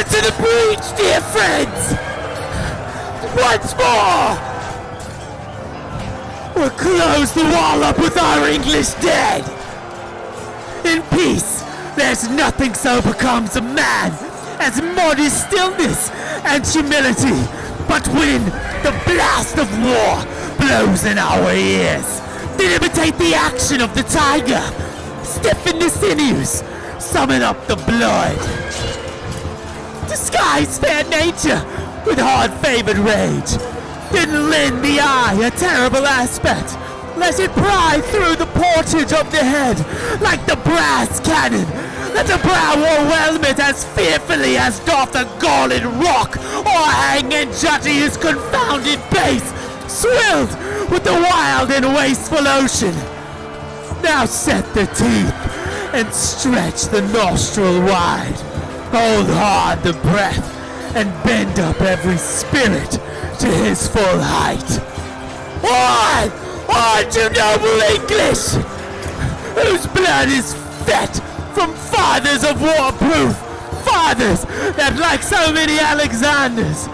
to the breach, dear friends! Once more! We'll close the wall up with our English dead! In peace, there's nothing so becomes a man as modest stillness and humility. But when the blast of war blows in our ears, then imitate the action of the tiger. Stiffen the sinews, summon up the blood. Disguise fair nature with hard-favored rage. Then lend the eye a terrible aspect. Let it pry through the portage of the head like the brass cannon. Let the brow o'erwhelm it as fearfully as doth a galling rock, or hang and jutty his confounded base, swilled with the wild and wasteful ocean. Now set the teeth and stretch the nostril wide. Hold hard the breath and bend up every spirit to his full height. On! On to noble English, whose blood is fed from fathers of war-proof, fathers that, like so many Alexanders,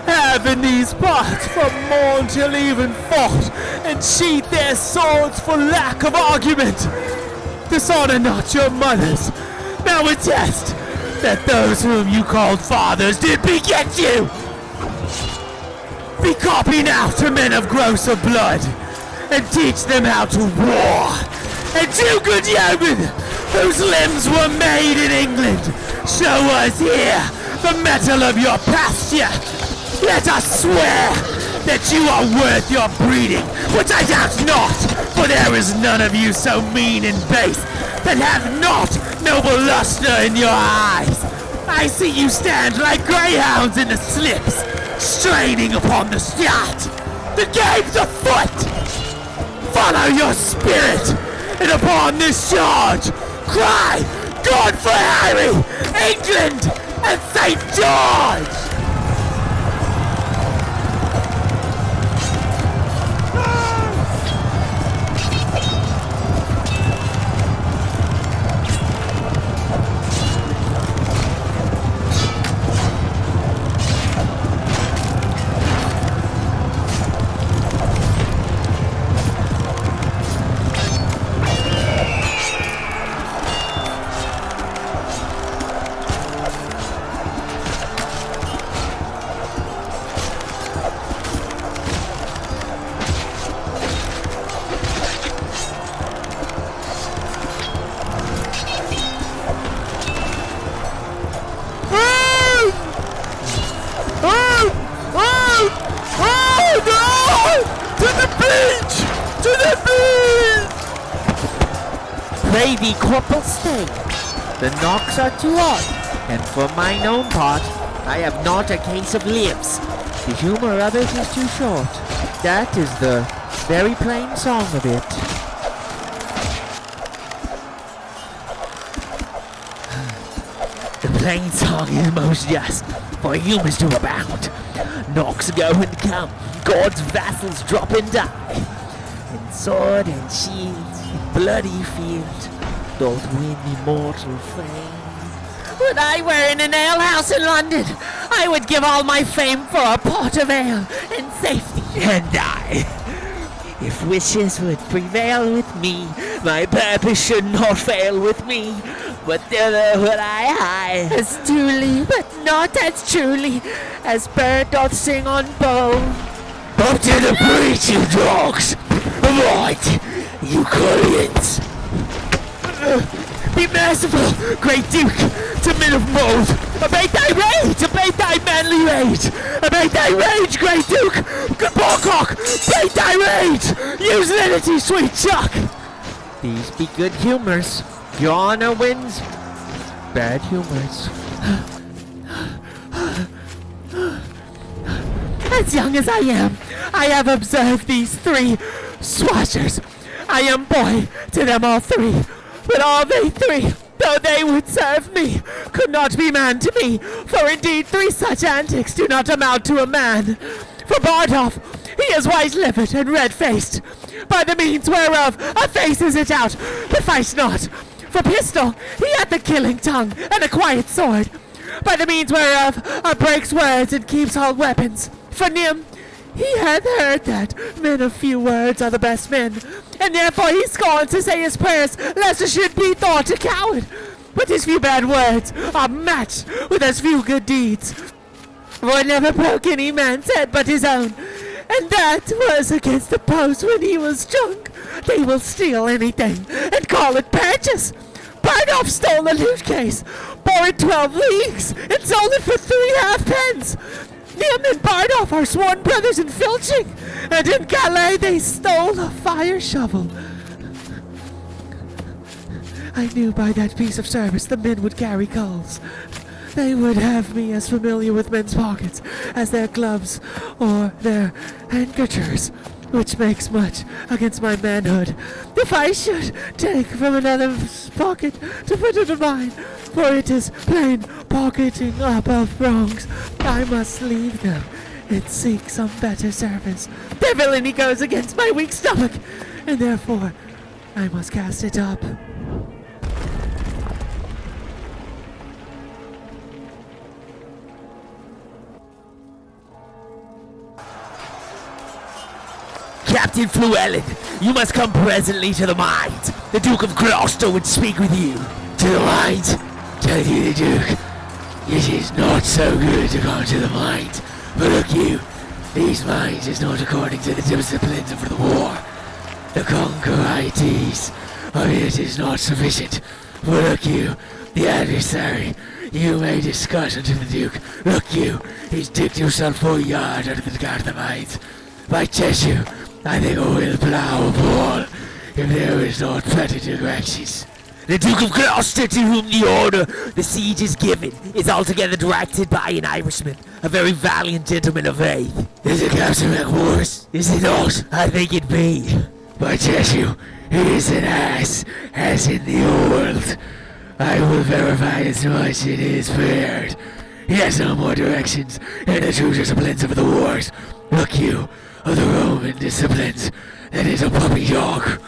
have in these parts from morn till even fought and sheathed their swords for lack of argument. Dishonor not your mothers, now attest that those whom you called fathers did beget you. Be copy now to men of grosser blood, and teach them how to war. And you, good yeomen, whose limbs were made in England, show us here the metal of your pasture. Let us swear that you are worth your breeding, which I doubt not, for there is none of you so mean and base that have not noble luster in your eyes. I see you stand like greyhounds in the slips, straining upon the start. The game's afoot! Follow your spirit, and upon this charge, cry, God for Harry, England, and St. George! Pray thee, Corporal, stay. The knocks are too hot, and for mine own part, I have not a case of lips. The humor of it is too short. That is the very plain song of it. The plain song is most just, for humors to abound. Knocks go and come, God's vassals drop and die. In sword and shield, in bloody field, doth win immortal fame. Would I were in an alehouse in London, I would give all my fame for a pot of ale, and safety and die. If wishes would prevail with me, my purpose should not fail with me. But thither would I hie, as truly, but not as truly, as bird doth sing on bow. Up to the breach, you dogs! Avoid, you cullions! Be merciful, great Duke, to men of mould! Abate thy rage, abate thy manly rage! Abate thy rage, great Duke! Good Polecock, abate thy rage! Use lenity, sweet Chuck! These be good humors. Your honor wins bad humors. As young as I am, I have observed these three swashers. I am boy to them all three, but all they three, though they would serve me, could not be man to me, for indeed three such antics do not amount to a man. For Bardolph, he is white-livered and red-faced, by the means whereof a face is it out, but fights not. For Pistol, he hath a killing tongue and a quiet sword. by the means whereof breaks words and keeps all weapons. For Nim, he hath heard that men of few words are the best men, and therefore he scorns to say his prayers, lest it should be thought a coward. But his few bad words are matched with as few good deeds. For never broke any man's head but his own, and that was against the post when he was drunk. They will steal anything and call it purchase. Bardoff stole a loot case, bore it 12 leagues, and sold it for 3.5 pence. Nim and Bardoff are sworn brothers in filching, and in Calais they stole a fire shovel. I knew by that piece of service the men would carry coals. They would have me as familiar with men's pockets as their gloves or their handkerchers, which makes much against my manhood. If I should take from another's pocket to put into mine, for it is plain pocketing above wrongs, I must leave them and seek some better service. Their villainy goes against my weak stomach, and therefore I must cast it up. Captain Fluellen, you must come presently to the mines. The Duke of Gloucester would speak with you. To the mines? Tell you the Duke, it is not so good to go to the mines. But look you, these mines is not according to the disciplines of the war. The conquerities of it is not sufficient. But look you, the adversary, you may discuss unto the Duke. Look you, he's digged himself 4 yards under the guard of the mines. By Cheshire, I think I will plough a ball if there is not better directions. The Duke of Gloucester, to whom the order the siege is given, is altogether directed by an Irishman, a very valiant gentleman of faith. Is it Captain MacMorris? Is it not? I think it be. By Cheshire, he is an ass, as in the old. I will verify as much it is feared. He has no more directions in the true disciplines of the wars. Look you, of the Roman disciplines, that is a puppy dog.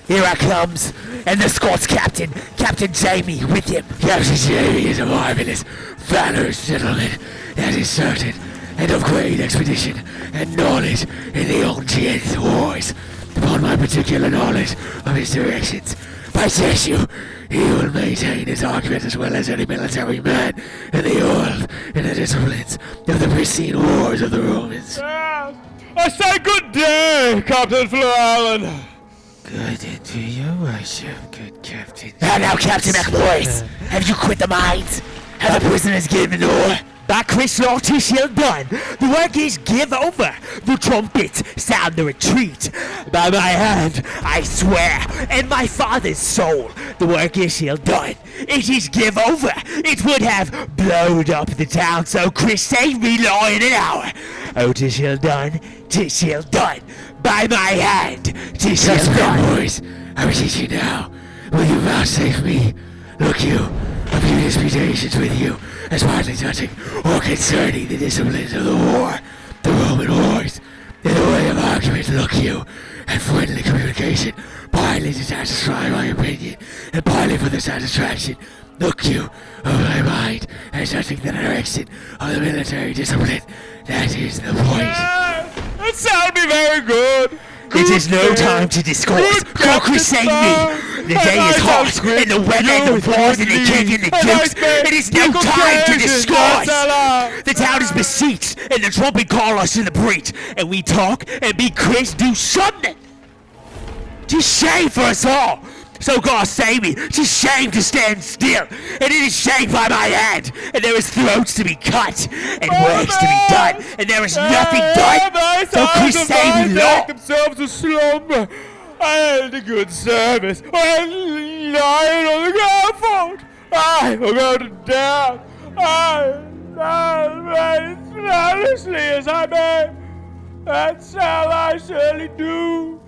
Here I comes, and the Scots captain, Captain Jamie, with him. Captain Jamie is a marvelous, valorous gentleman, that is certain, and of great expedition and knowledge in the Unchained wars. Upon my particular knowledge of his directions, by Cheshire, he will maintain his argument as well as any military man in the old in the disciplines of the pristine wars of the Romans. I say good day, Captain Fluellen. Good day to you, worship, good captain. And now, Captain MacMorris, have you quit the mines? Have the prisoners given over? By Chris Lorty shall done. The work is give over. The trumpet sound the retreat. By my hand, I swear, and my father's soul, the work is shall done. It is give over. It would have blowed up the town, so Chris saved me law in an hour. Oh, 'tis shall done, 'tis shall done. By my hand, 'tis shall done. Boys, I beseech you now, will you vouchsafe me? Look you, a few disputations with you, as hardly touching or concerning the disciplines of the war, the Roman wars, in the way of argument, look you, and friendly communication, partly to satisfy my opinion, and partly for the satisfaction, look you, of my mind, and touching the direction of the military discipline. That is the point. That sound me very good. It is no time to discourse. Call crusade me. The day is hot, and the weather, and the wars, and the king, and the dukes. It is no time to discourse. The town is besieged, and the trumpet call us to the breach, and we talk, and be Chris do something. 'Tis shame for us all. So God save me, 'tis shame to stand still, and it is shame by my hand, and there is throats to be cut, and works to be done, and there is nothing done. So Chris save me, Lord. Themselves a slumber. I had a good service. I lying on the scaffold. I will go to death. I as flawlessly as I may. That shall I surely do.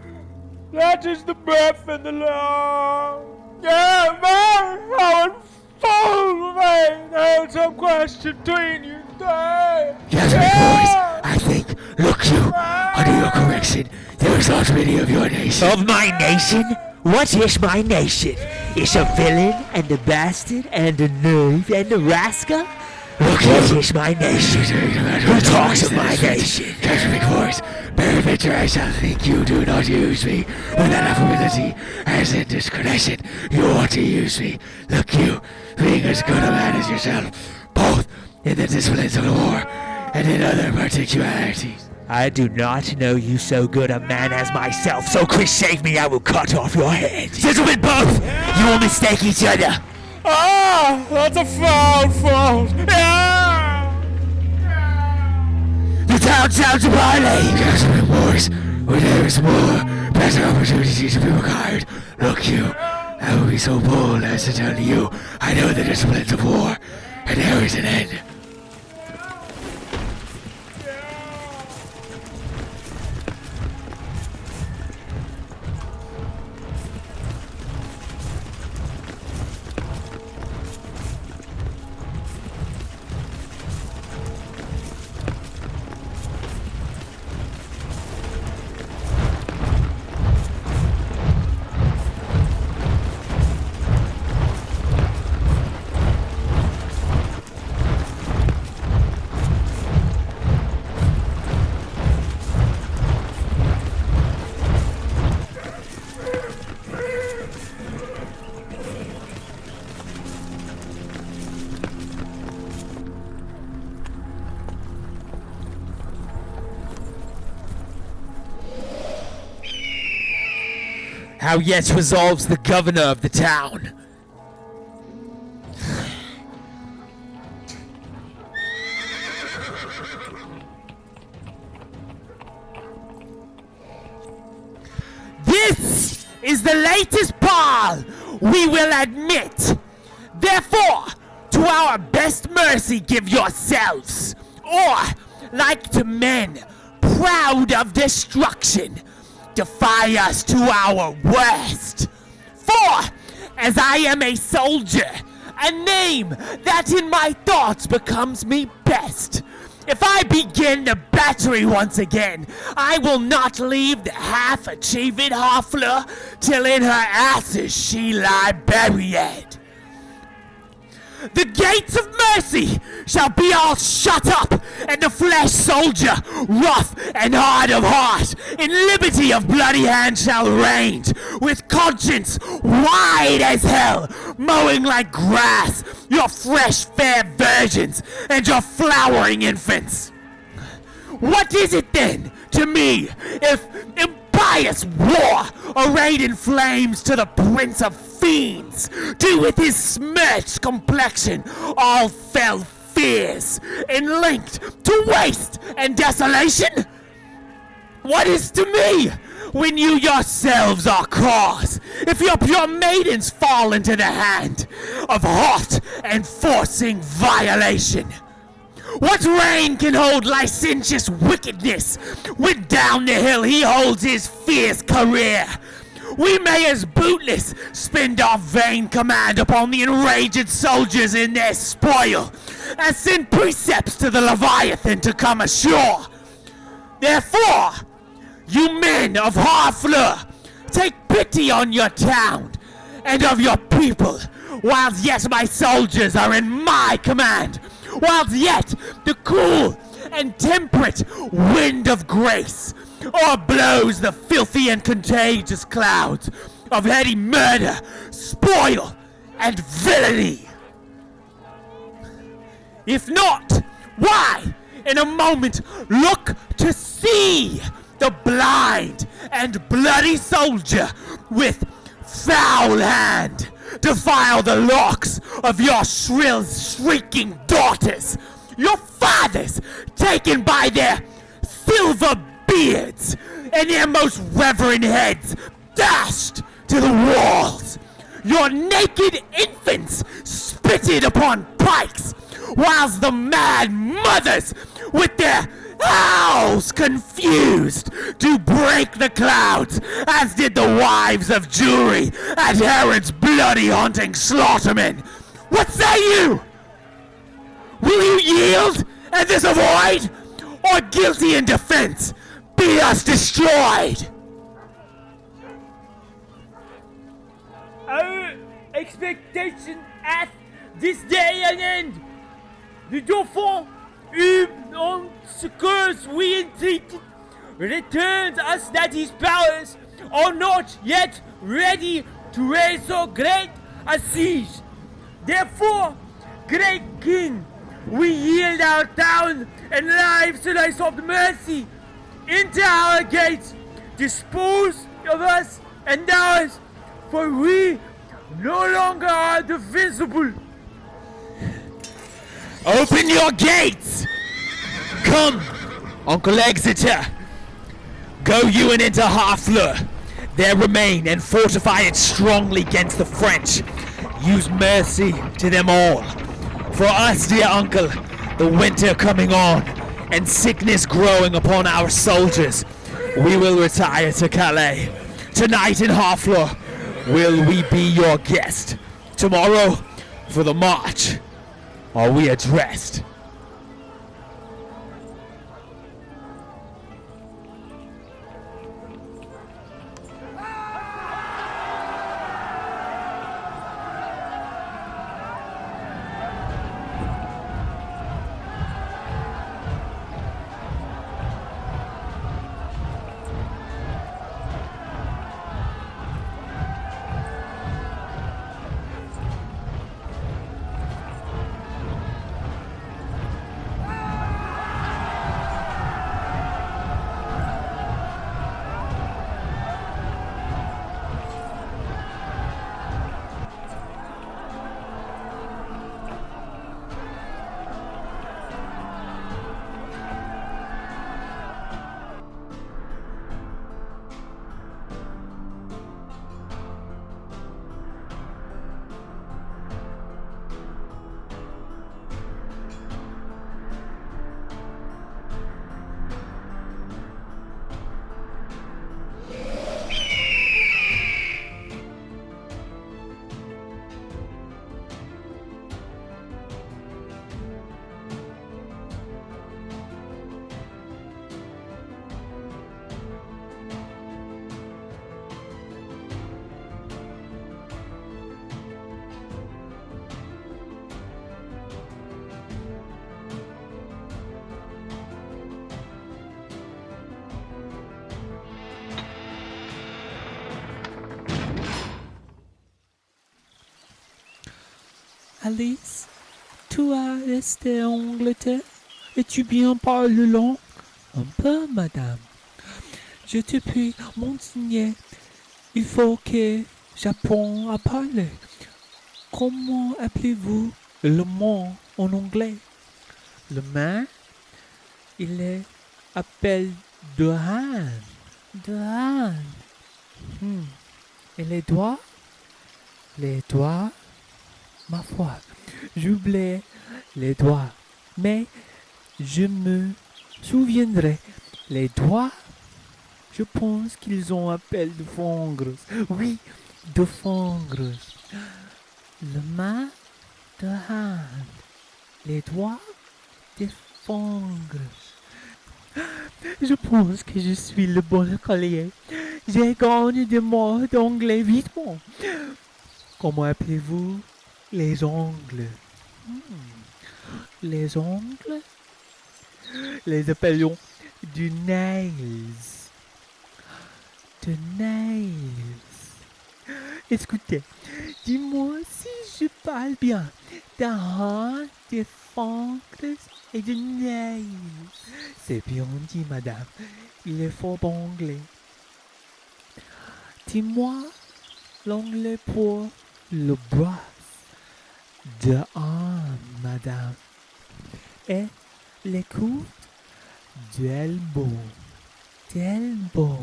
That is the breath and the law. Yeah, man, how unfold me. There's some question between you today. Yes, boys, I think, look you, under your correction, there is not many of your nation. Of my nation? What is my nation? Is a villain and a bastard and a knave and a rascal? Look, what is my nation? Who talks of my nation? Captain voice, Benefactor, I shall think you do not use me with enough ability as in discretion. You ought to use me. Look, you, being as good a man as yourself, both in the disciplines of war and in other particularities. I do not know you so good a man as myself, so Chris, save me, I will cut off your head. Gentlemen both, you will mistake each other. Ah, that's a foul fault. Yeah! The town shall to parley. Gentlemen, boys, when there is more, better opportunity to be required. Look, you, I will be so bold as to tell you, I know the disciplines of war, and there is an end. How yet resolves the governor of the town. This is the latest ball, we will admit. Therefore, to our best mercy give yourselves, or, like to men, proud of destruction, defy us to our worst. For, as I am a soldier, a name that in my thoughts becomes me best. If I begin the battery once again, I will not leave the half-achieved Harfler till in her ashes she lie buried. The gates of mercy shall be all shut up, and the flesh soldier, rough and hard of heart, in liberty of bloody hand shall range, with conscience wide as hell, mowing like grass your fresh fair virgins and your flowering infants. What is it then to me if impious war, arrayed in flames to the prince of fiends, do with his smirched complexion all fell fears, and linked to waste and desolation? What is to me when you yourselves are cause, if your pure maidens fall into the hand of hot and forcing violation? What reign can hold licentious wickedness when down the hill he holds his fierce career? We may as bootless spend our vain command upon the enraged soldiers in their spoil, as send precepts to the Leviathan to come ashore. Therefore, you men of Harfleur, take pity on your town and of your people, whilst yet my soldiers are in my command, whilst yet the cool and temperate wind of grace o'erblows the filthy and contagious clouds of heady murder, spoil, and villainy. If not, why, in a moment, look to see the blind and bloody soldier with foul hand defile the locks of your shrill, shrieking daughters, your fathers taken by their silver beards and their most reverend heads dashed to the walls, your naked infants spitted upon pikes, whilst the mad mothers with their howls confused do break the clouds, as did the wives of Jewry at Herod's bloody haunting slaughtermen. What say you? Will you yield and this avoid, or guilty in defense be us destroyed? expectation hath this day an end. The Dauphin, whom on succors we entreated, returns us that his powers are not yet ready to raise so great a siege. Therefore, great King, we yield our town and lives to thy soft mercy. Enter our gates, dispose of us and ours, for we no longer are defensible. Open your gates! Come, Uncle Exeter. Go you and into Harfleur. There remain and fortify it strongly against the French. Use mercy to them all. For us, dear uncle, the winter coming on, and sickness growing upon our soldiers, we will retire to Calais. Tonight in Harfleur will we be your guest. Tomorrow, for the march, are we addressed? Alice, tu as resté en Angleterre et tu bien parles langue? Un peu, madame. Je te prie, monseigneur, il faut que j'apprenne à parler. Comment appelez-vous le mot en anglais? Le main, il est appelé the hand. The hand. Et les doigts? Les doigts? Ma foi, j'oublie les doigts, mais je me souviendrai. Les doigts, je pense qu'ils ont appel de fongres. Oui, de fongres. Le main, de hand. Les doigts, des fongres. Je pense que je suis le bon écolier. J'ai gagné des mots d'anglais vitement. Comment appelez-vous les ongles? Les ongles? Les appelons du nails. De nails. Écoutez, dis-moi si je parle bien. D'un hand, des fongres et de nails. C'est bien dit, madame. Il est fort bon anglais. Dis-moi l'anglais pour le bras. De arm, madame. Et les coudes d'elbow. D'elbow.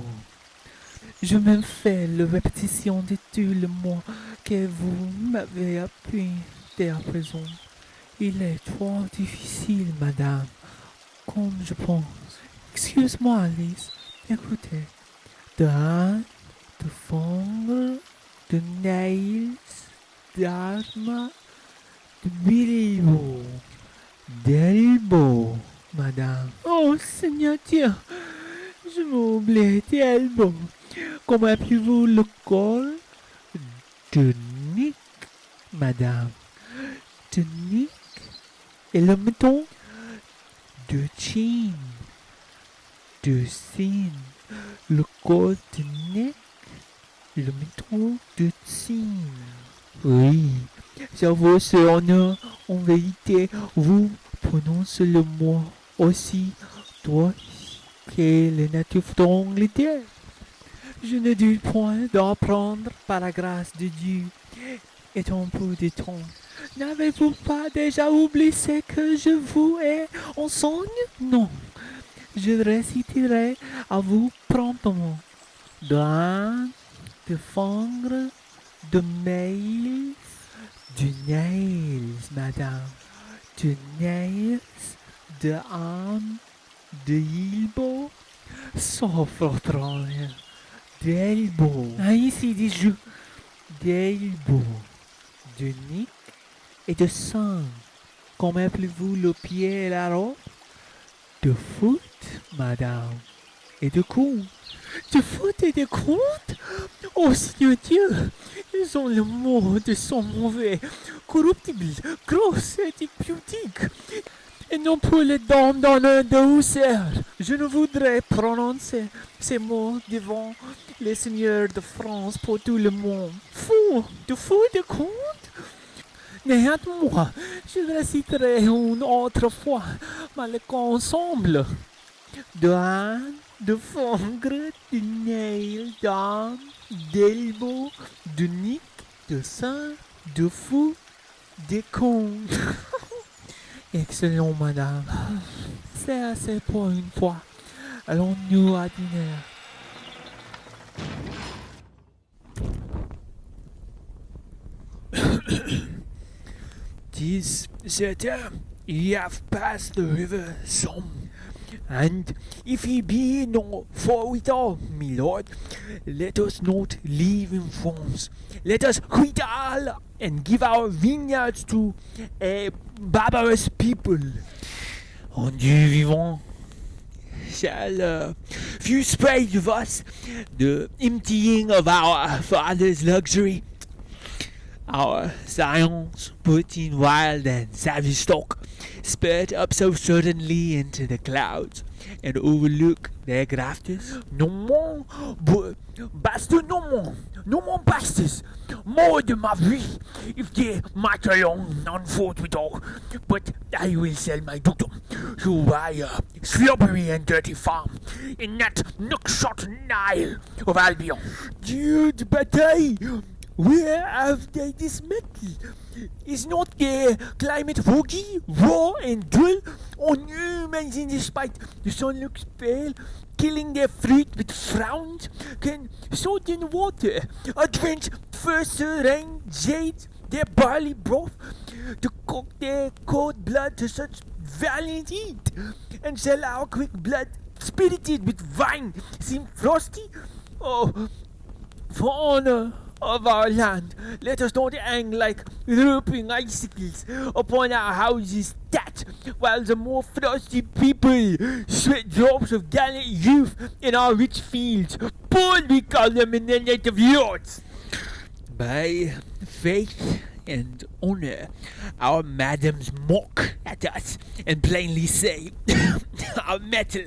Je me fais la répétition de tout le mot que vous m'avez appris dès à présent. Il est trop difficile, madame, comme je pense. Excuse-moi, Alice. Écoutez. De hand, de finger, de nails, d'arme, d'elbow. D'elbow, madame. Oh, Seigneur Dieu, je m'oublie d'elbow. Comment appelez-vous le col? De nick. madame, tunique et le mouton de Chine, de Chine, le col de nec, le mouton de Chine. Oui, ça vaut ce honneur. En vérité, vous prononcez le mot aussi droit que les natifs d'Angleterre. Je ne doute point d'apprendre par la grâce de Dieu et un peu de temps. N'avez-vous pas déjà oublié ce que je vous ai enseigné? Non. Je réciterai à vous promptement. De âne, de fangre, de maïs, de nails, madame. De nails, de âne, de hilbo, sauf votre honneur. D'elbow. Ici des jeux. D'elbow. De nick et de sang. Comment appelez-vous le pied et la robe? De foot, madame. Et de compte. De foot et de compte? Oh, Seigneur Dieu, ils ont le mot de son mauvais, corruptible, grosse et pudique. Et non plus les dames d'honneur de douceur. Je ne voudrais prononcer ces mots devant les seigneurs de France pour tout le monde. Fou, de compte? Néanmoins, je réciterai une autre fois, mais ensemble. De âne, de fongre, de nail, d'âme, d'elbow, de nick, de sein, de fou, de compte. Excellent, madame. C'est assez pour une fois. Allons-nous à dîner. Tis certain ye have passed the river Somme, and if ye be no forwithal, my lord, let us not live in France. Let us quit all and give our vineyards to a barbarous people. En Dieu vivant, shall few spread of us the emptying of our father's luxury, our scions put in wild and savage stock, spurred up so suddenly into the clouds, and overlook their grafters? No more bastards, no more bastards, more de ma vie, if they might alone on foot with all. But I will sell my dukedom to buy a slobbery and dirty farm in that nookshot Nile of Albion. Dieu de bataille! Where have they this metal? Is not the climate foggy, raw and dull? On humans in despite the sun looks pale, killing their fruit with frowns. Can salt in water, drench first rain jade their barley broth, to cook their cold blood to such valiant heat, and sell our quick blood spirited with wine seem frosty? Oh, for honor of our land, let us not hang like drooping icicles upon our houses, that while the more frosty people sweat drops of gallant youth in our rich fields, poor we call them in their native yards. By faith and honor, our madams mock at us and plainly say our metal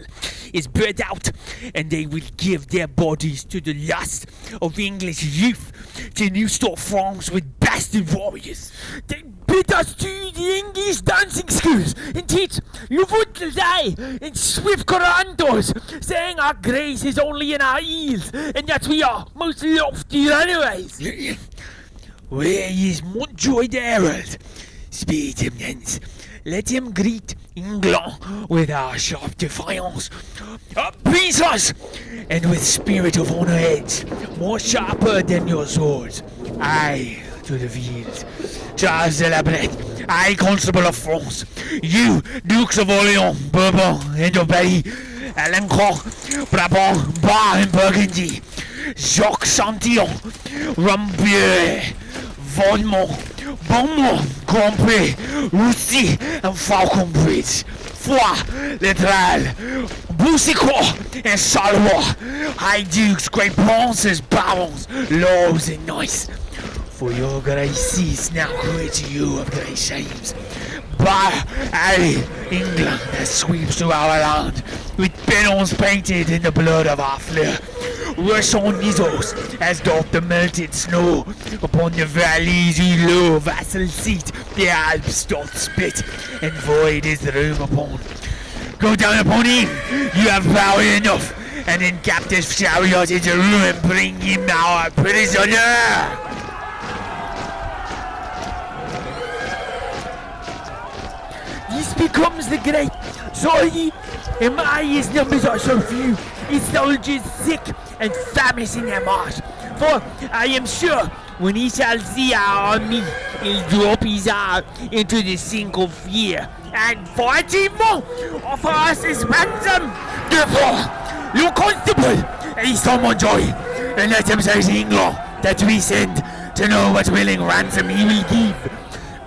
is burned out, and they will give their bodies to the lust of English youth to new store France with bastard warriors. They bid us to the English dancing schools and teach Le Voudelaille and swift corantos, saying our grace is only in our heels and that we are most lofty runaways. Where is Montjoy the Herald? Speed him thence. Let him greet England with our sharp defiance. Appease us, and with spirit of honor heads, more sharper than your swords. Aye, to the field. Charles de la Brette, aye, Constable of France. You, Dukes of Orleans, Bourbon, and Dauphine, Alençon, Brabant, Bar, and Burgundy. Jacques Santillon, Rambier, Vaudemont, Beaumont, Grandpré, Roussy, and Falconbridge. Foix, Letral, Boucicourt, and Charleroi. High Dukes, Great Princes, Barons, Lords, and Knights. For your graces now quit you of great shames. By Ali, England that sweeps through our land, with banners painted in the blood of our fleur. Rush on nizzles as doth the melted snow upon the valleys you low, vassal seat the Alps doth spit, and void is the room upon. Go down upon him, you have power enough, and in captive chariot into ruin bring him our prisoner. This becomes the great. Sorry, and my his numbers are so few. His soldiers sick and famished in their march. For I am sure when he shall see our army, he'll drop his arm into the sink of fear and fight him more. Offer us his ransom. Therefore, your constable, and someone joy, and let him say to England that we send to know what willing ransom he will give.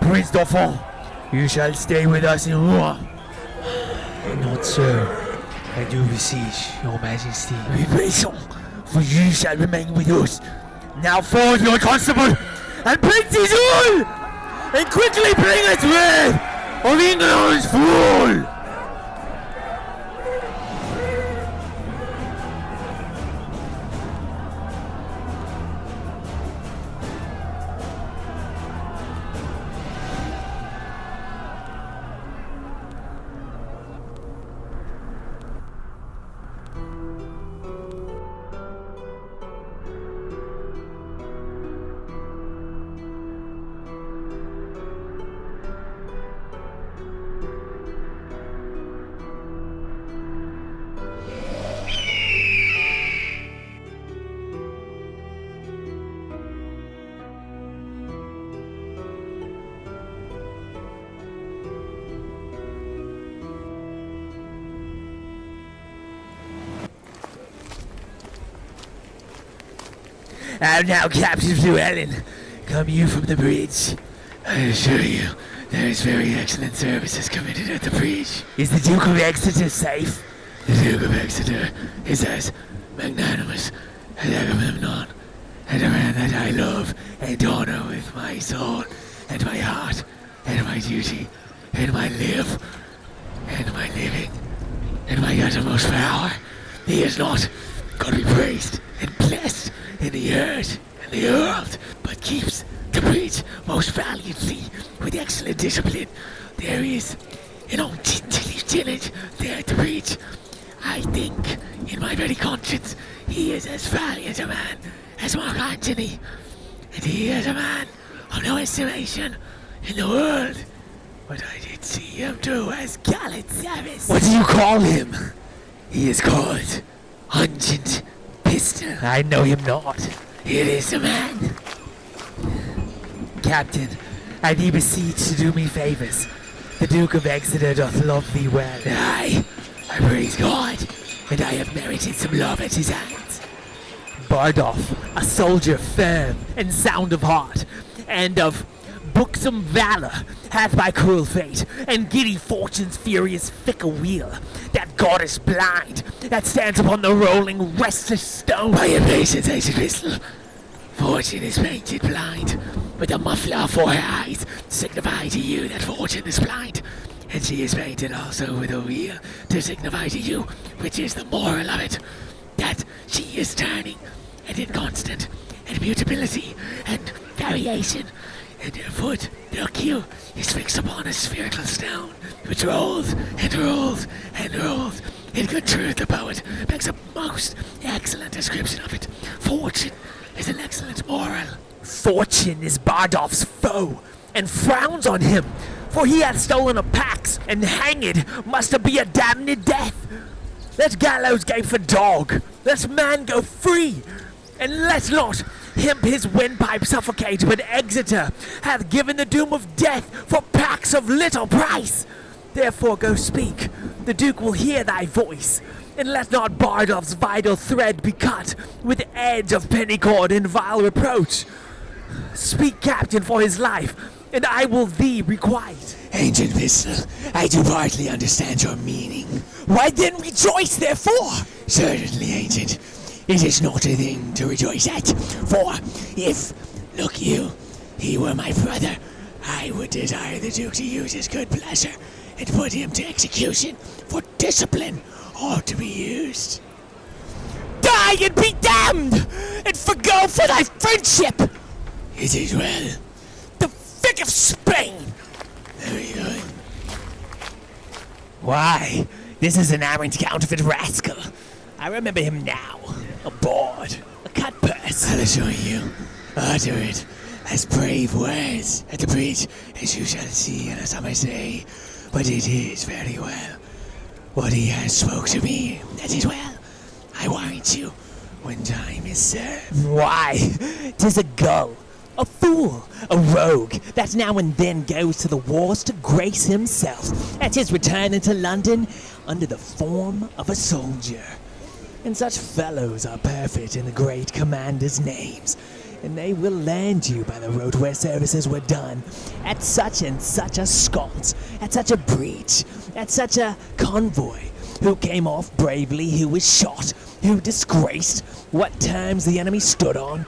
Prince Dauphin, you shall stay with us in Rouen. Not so. I do beseech your majesty. Be patient, for you shall remain with us. Now forward your constable, and Prince Izul, and quickly bring us word of England's fall. And now, Captain Llewellyn, come you from the bridge. I assure you, there is very excellent services committed at the bridge. Is the Duke of Exeter safe? The Duke of Exeter is as magnanimous as Agamemnon, and a man that I love and honor with my soul, and my heart, and my duty, and my live, and my living, and my uttermost power. He is not God be praised and blessed in the earth and the world, but keeps the bridge most valiantly with excellent discipline. There is an untinted tillage there at the bridge. I think, in my very conscience, he is as valiant a man as Mark Antony, and he is a man of no estimation in the world. But I did see him do as gallant service. What do you call him? He is called Hungeant Pistol. I know him not. It is a man. Captain, I thee beseech to do me favours. The Duke of Exeter doth love thee well. Aye, I praise God, and I have merited some love at his hands. Bardolph, a soldier firm and sound of heart, and of buxom valour, hath by cruel fate and giddy fortune's furious fickle wheel, that goddess blind, that stands upon the rolling restless stone. By your patience, Ancient Pistol, fortune is painted blind, with a muffler for her eyes, to signify to you that fortune is blind. And she is painted also with a wheel, to signify to you, which is the moral of it, that she is turning, and inconstant, and mutability, and variation, and her foot, look you, is fixed upon a spherical stone, which rolls, and rolls, and rolls. In good truth, the poet makes a most excellent description of it. Fortune is an excellent moral. Fortune is Bardolph's foe, and frowns on him, for he hath stolen a pax, and hanged must be a damned death. Let gallows gape for dog, let man go free, and let not him his windpipe suffocate, but Exeter hath given the doom of death for packs of little price. Therefore go speak, the Duke will hear thy voice, and let not Bardolph's vital thread be cut with edge of pennycord and vile reproach. Speak, Captain, for his life, and I will thee requite. Ancient Pistol, I do partly understand your meaning. Why then rejoice therefore? Certainly, Ancient. It is not a thing to rejoice at, for if Look you, he were my brother. I would desire the Duke to use his good pleasure and put him to execution for discipline or to be used. Die and be damned, and forgo for thy friendship! It is well. The Vic of Spain! Very good. Why, this is an arrant counterfeit rascal. I remember him now. A bawd, a cutpurse. I'll assure you, utter it as brave words at the bridge as you shall see on a summer's day. But it is very well. What he has spoke to me, that is well. I warrant you, when time is served. Why, 'tis a gull, a fool, a rogue, that now and then goes to the wars to grace himself at his return into London under the form of a soldier. And such fellows are perfect in the great commander's names, and they will land you by the road where services were done, at such and such a sconce, at such a breach, at such a convoy, who came off bravely, who was shot, who disgraced, what terms the enemy stood on,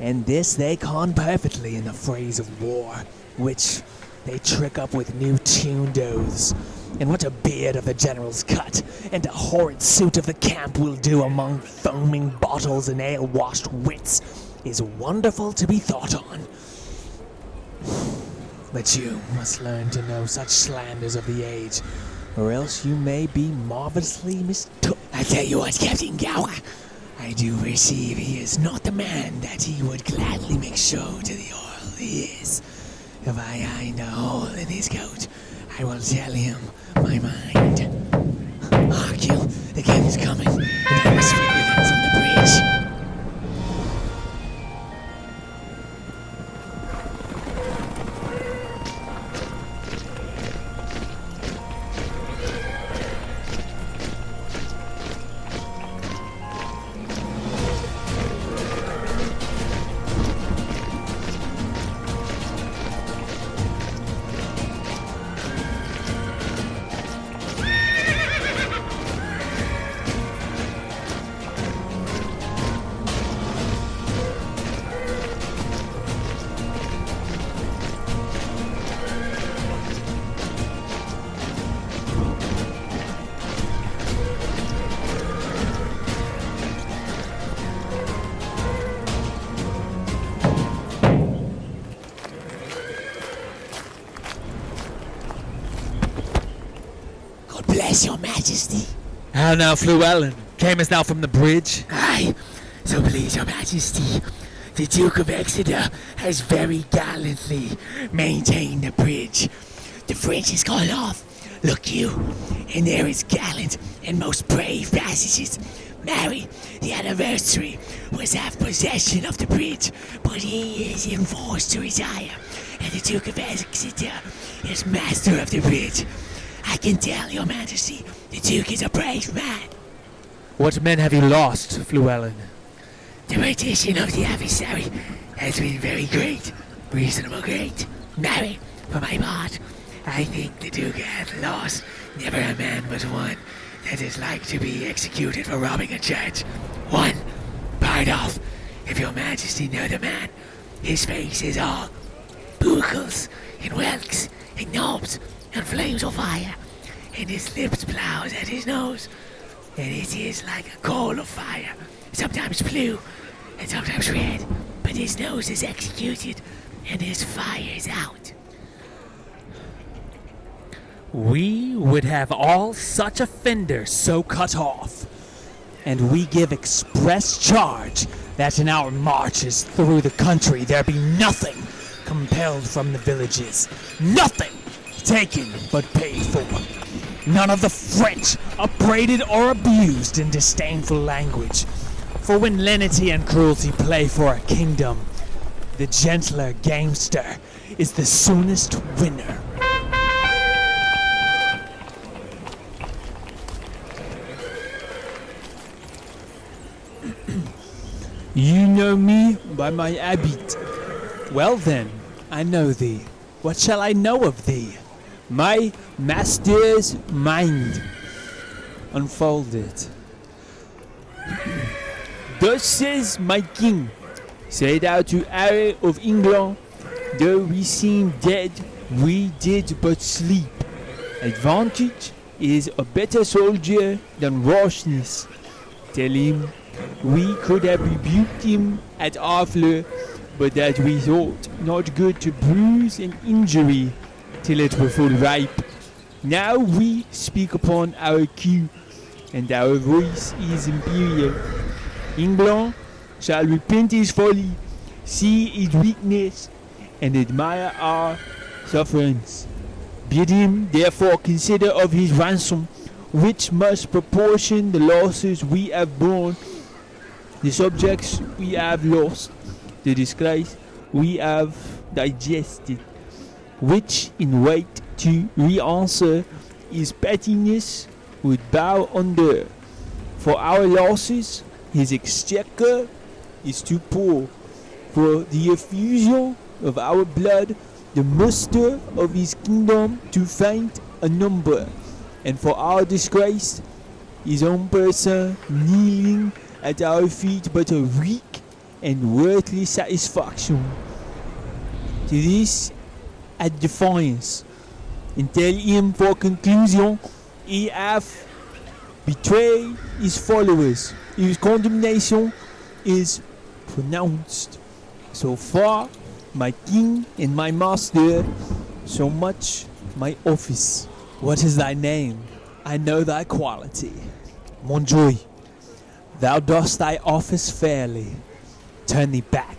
and this they con perfectly in the phrase of war, which they trick up with new tuned oaths. And what a beard of the general's cut, and a horrid suit of the camp will do among foaming bottles and ale-washed wits, is wonderful to be thought on. But you must learn to know such slanders of the age, or else you may be marvelously mistook. I tell you what, Captain Gower, I do perceive he is not the man that he would gladly make show to the oil he is. If I find a hole in his coat, I will tell him my mind. Hark you, the king is coming, and I must speak with him from the bridge. Bless your majesty. How now, Llewellyn? Camest thou from the bridge? Aye, so please your majesty. The Duke of Exeter has very gallantly maintained the bridge. The French is gone off, look you, and there is gallant and most brave passages. Mary, the anniversary, was have possession of the bridge, but he is enforced to retire, and the Duke of Exeter is master of the bridge. I can tell your majesty, the Duke is a brave man. What men have you lost, Llewellyn? The partition of the adversary has been very great, reasonable great. Mary, for my part, I think the Duke hath lost never a man but one that is like to be executed for robbing a church. One, Bardolph, if your majesty know the man, his face is all buckles and whelks and knobs and flames of fire, and his lips plows at his nose, and it is like a coal of fire, sometimes blue and sometimes red, but his nose is executed and his fire is out. We would have all such offenders so cut off, And we give express charge that in our marches through the country there be nothing compelled from the villages, nothing taken but paid for. None of the French upbraided or abused in disdainful language. For when lenity and cruelty play for a kingdom, the gentler gamester is the soonest winner. You know me by my habit. Well then, I know thee. What shall I know of thee? My master's mind. Unfold it. Thus says my king, Said out to Harry of England, though we seem dead, we did but sleep. Advantage is a better soldier than rashness. Tell him we could have rebuked him at Harfleur, but that we thought not good to bruise an injury till it were full ripe. Now we speak upon our cue, and our voice is imperial. England shall repent his folly, see his weakness, and admire our sufferance. Bid him therefore consider of his ransom, which must proportion the losses we have borne, the subjects we have lost, the disgrace we have digested, which in wait to re-answer his pettiness would bow under. For our losses his exchequer is too poor, for the effusion of our blood the muster of his kingdom to faint a number, and for our disgrace his own person kneeling at our feet but a weak and worthless satisfaction. To this at defiance, and tell him for conclusion he hath betrayed his followers, whose condemnation is pronounced. So far my king and my master, so much my office. What is thy name? I know thy quality. Montjoy, thou dost thy office fairly. Turn thee back,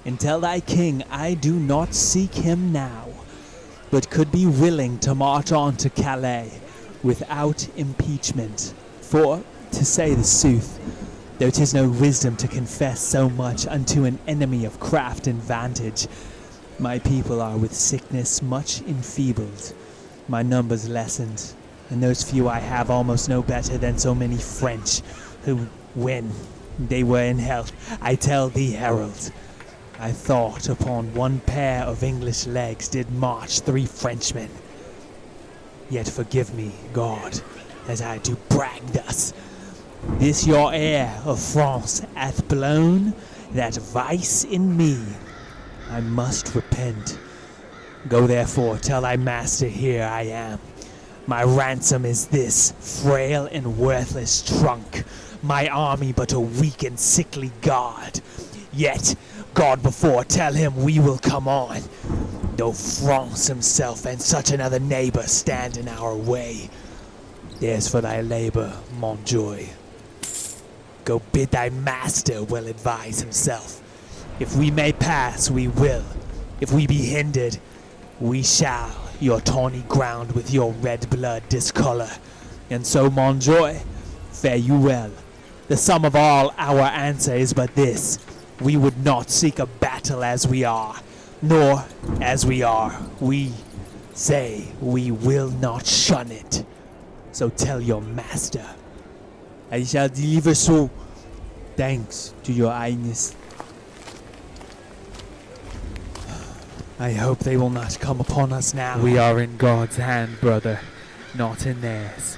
and tell thy king I do not seek him now, but could be willing to march on to Calais without impeachment. For, to say the sooth, though 'tis no wisdom to confess so much unto an enemy of craft and vantage, my people are with sickness much enfeebled, my numbers lessened, and those few I have almost no better than so many French, who, when they were in health, I tell thee, Harold, I thought upon one pair of English legs did march 3 Frenchmen. Yet forgive me, God, as I do brag thus. This your heir of France hath blown that vice in me. I must repent. Go therefore, tell thy master here I am. My ransom is this frail and worthless trunk, my army but a weak and sickly guard. Yet, God before, tell him we will come on, though France himself and such another neighbor stand in our way. There's for thy labor, Montjoy. Go bid thy master well advise himself. If we may pass, we will. If we be hindered, we shall your tawny ground with your red blood discolor. And so, Montjoy, fare you well. The sum of all our answer is but this: we would not seek a battle as we are, nor as we are. We say we will not shun it. So tell your master. I shall deliver so. Thanks to your highness. I hope they will not come upon us now. We are in God's hand, brother, not in theirs.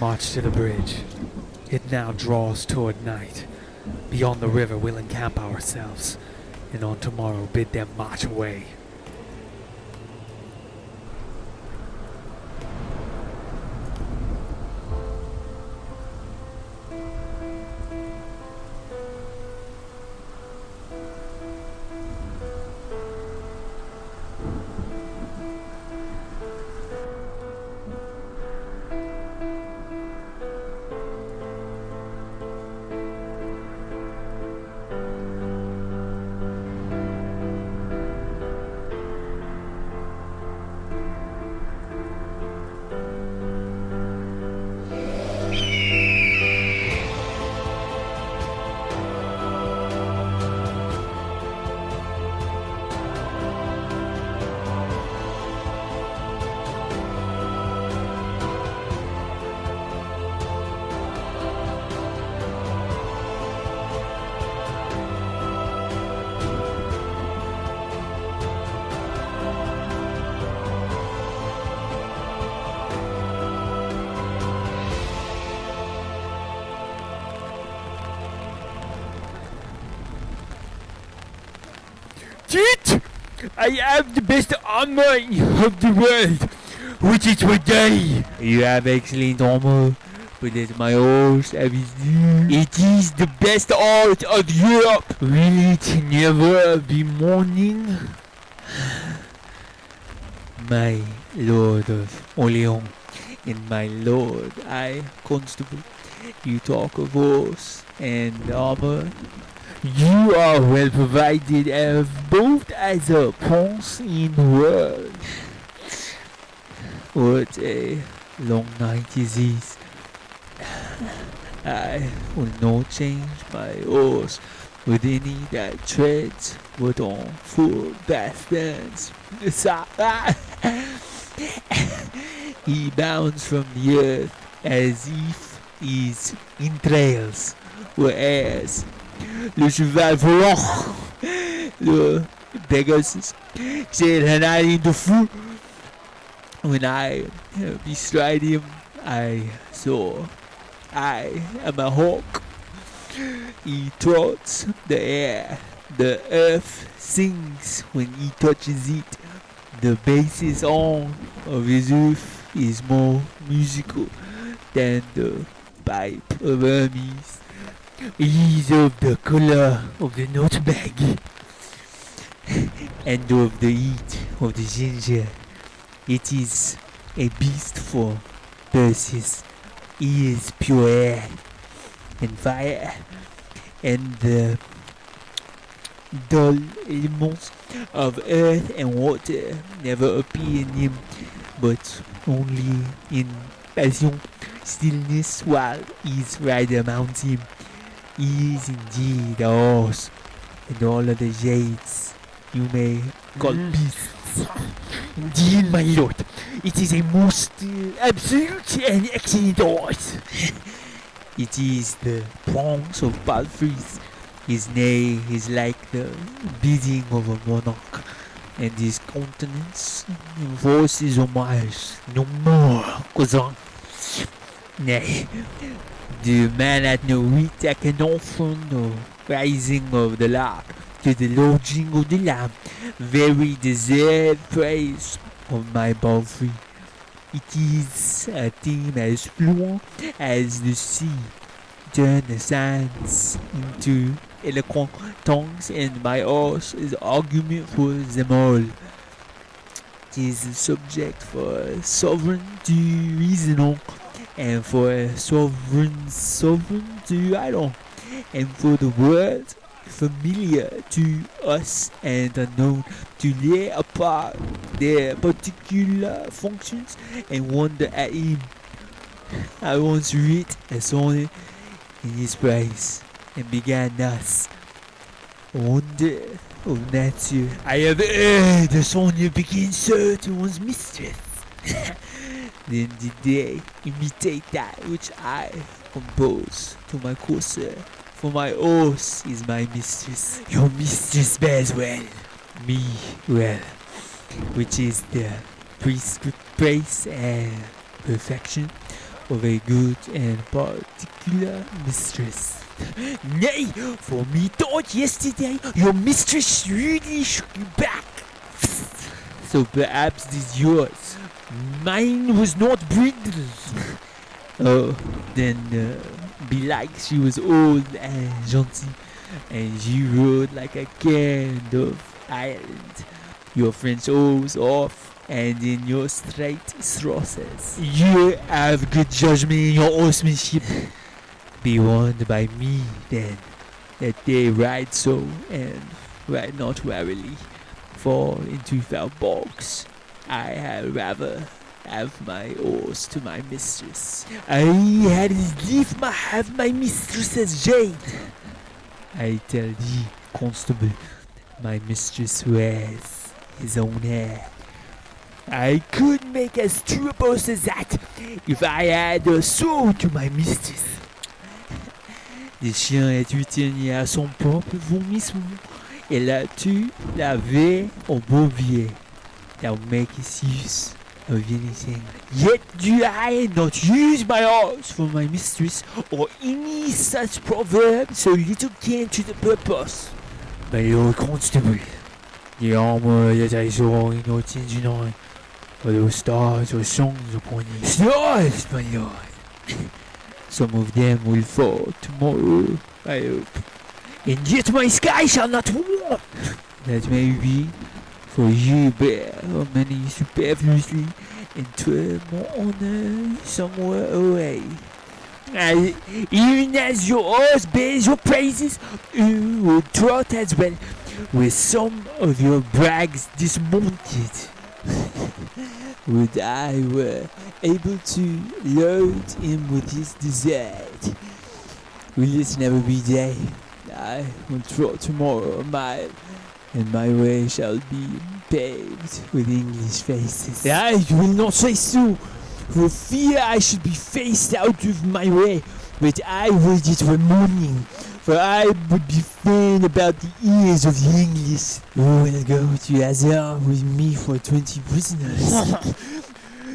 March to the bridge. It now draws toward night. Beyond the river we'll encamp ourselves, and on tomorrow bid them march away. it! I have the best armor of the world, which is my day. You have excellent armor, but as my horse have his due. It is the best art of Europe. Will it never be morning? My lord of Orleans and my lord, I, Constable, you talk of horse and armor. You are well provided of both as a prince in the world. What a long night is this. I will not change my horse with any that treads but on full bastards. He bounds from the earth as if his entrails were airs. Le cheval volant, le Pegasus, said an island of fou. When I bestride him, I saw I am a hawk. He trots the air, the earth sings when he touches it. The bass's horn of his hoof is more musical than the pipe of Hermes. He is of the color of the nutmeg and of the heat of the ginger. It is a beast for Perseus. He is pure air and fire, and the dull elements of earth and water never appear in him, but only in passion, stillness, while his rider mounts him. He is indeed a horse, and all of the shades you may call beasts. Indeed, my lord, it is a most absolute and excellent horse. It is the prince of palfreys. His neigh is like the bidding of a monarch, and his countenance enforces homage no more, cousin. Nay, the man had no wit like an orphan, no rising of the lark to the lodging of the lamb, very deserved praise of my palfrey. It is a theme as fluent as the sea. Turn the sands into eloquent tongues, and my horse is argument for them all. It is a subject for a sovereign to reason on, and for a sovereign to write on, and for the world familiar to us and unknown to lay apart their particular functions and wonder at him. I once read a sonnet in his praise and began thus: Wonder of nature. I have heard the sonnet begins so to one's mistress. Then did they imitate that which I compose to my courser, for my horse is my mistress. Your mistress bears well, me well, which is the praise and perfection of a good and particular mistress. Nay, for me thought yesterday your mistress really shook you back. So perhaps this yours. Mine was not brindled. Oh, then belike she was old and gentle, and she rode like a kind of island. Your French hose off, and in your straight thrusses. You have good judgment in your horsemanship. Be warned by me, then, that they ride so, and ride not warily. For into foul bogs, I had rather have my horse to my mistress. I had as lief have my mistress's jade. I tell thee, constable, my mistress wears his own hair. I could make as true a boast as that if I had a soul to my mistress. Des chiens es-tu tenu à son propre vomissement, et là-tu lavé au bovier. Thou makest use of anything. Yet do I not use my horse for my mistress, or any such proverb so little kin to the purpose. My lord constable, 你要么也在说你有进去内，我的 stars or songs upon you. Stars, my lord. Some of them will fall tomorrow, I hope. And yet my sky shall not warp. That may be, for you bear many superfluously and 12 more honor somewhere away. Even as your horse bears your praises, you will trot as well, with some of your brags dismounted. Would I were able to load him with his desert. Will it never be day? I will trot tomorrow a mile, and my way shall be paved with English faces. I will not say so, for fear I should be faced out of my way, but I would it were morning, for I would be fain about the ears of the English. Who will go to Azar with me for 20 prisoners?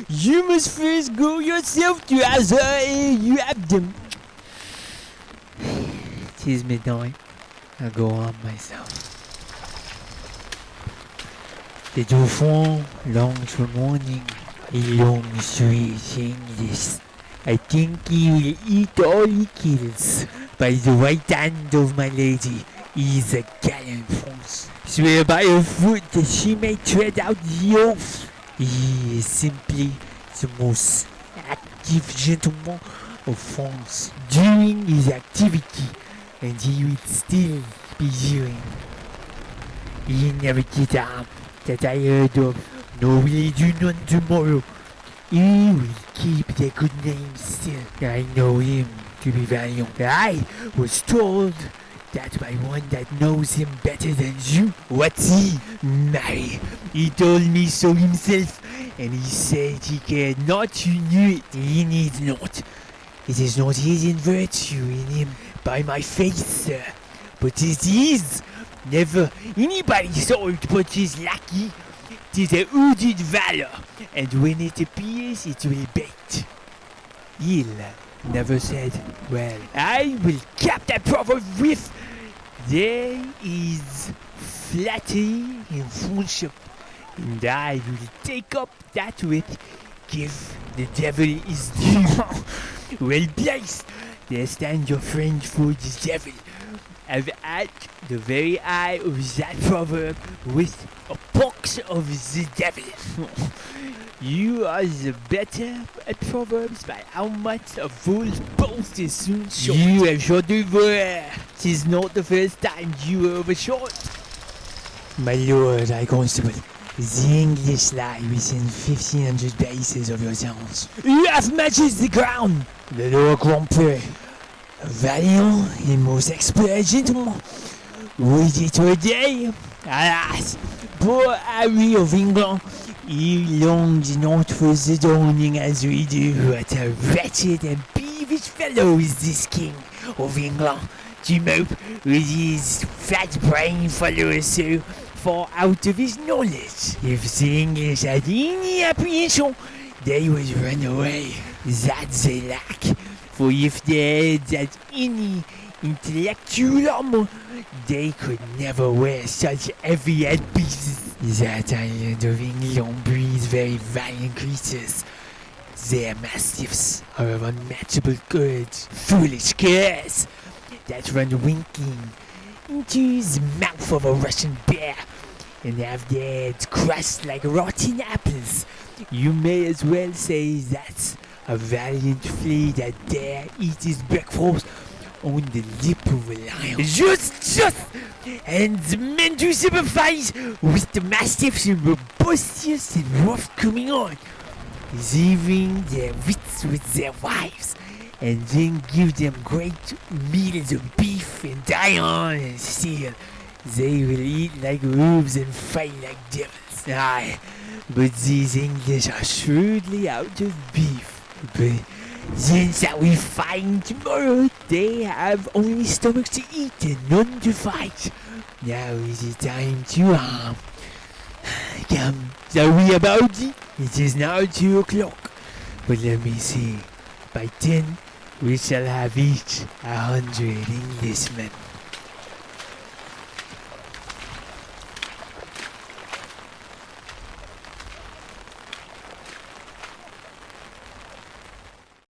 You must first go yourself to Azar ere you have them. 'Tis midnight. I'll go on myself. The dauphin longs for morning. He longs to eat English. I think he will eat all he kills. By the right hand of my lady, he is a gallant prince. Swear by her foot that she may tread out the oath. He is simply the most active gentleman of France during his activity, and he will still be doing. He never did harm that I heard of, nor will he do none tomorrow. He will keep the good name still. I know him to be valiant. I was told that by one that knows him better than you. What's he? Marry. He told me so himself, and he said he cared not you knew it. He needs not. It is not hidden virtue in him, by my faith, sir, but it is. Never anybody saw it but his lackey. 'Tis a hooded valor, and when it appears it will bait. He'll never said, well, I will cap that proverb with, there is flattery in friendship, and I will take up that with, give the devil his due. Well placed, there stands your friend for the devil. I've had the very eye of that proverb with a pox of the devil. You are the better at proverbs by how much a fool's boast is soon short. You have shot over. 'Tis not the first time you were overshot. My lord, High Constable, the English lie within 1,500 paces of your towns. You have matches the ground. The Lord Grand Prix, a valiant and most expert gentleman. Would it were day? Alas, poor Harry of England, he longs not for the dawning as we do. What a wretched and peevish fellow is this King of England, to mope with his fat brain followers so far out of his knowledge. If the English had any apprehension, they would run away. That they lack, for if they had any intellectual armor, they could never wear such heavy headpieces. That island of England breeds very valiant creatures. Their mastiffs are of unmatchable courage, foolish curs that run winking into the mouth of a Russian bear and have their heads crushed like rotten apples. You may as well say that's a valiant flea that dare eat his breakfast on the lip of a lion. Just! And the men to sympathize with the mastiffs and robustious and rough coming on, leaving their wits with their wives, and then give them great meals of beef and iron and steel. They will eat like wolves and fight like devils. Aye, but these English are shrewdly out of beef. But since that we find tomorrow, they have only stomachs to eat and none to fight. Now is the time to harm. Come, shall we about it? It is now 2 o'clock. But let me see. By 10, we shall have each 100 Englishmen.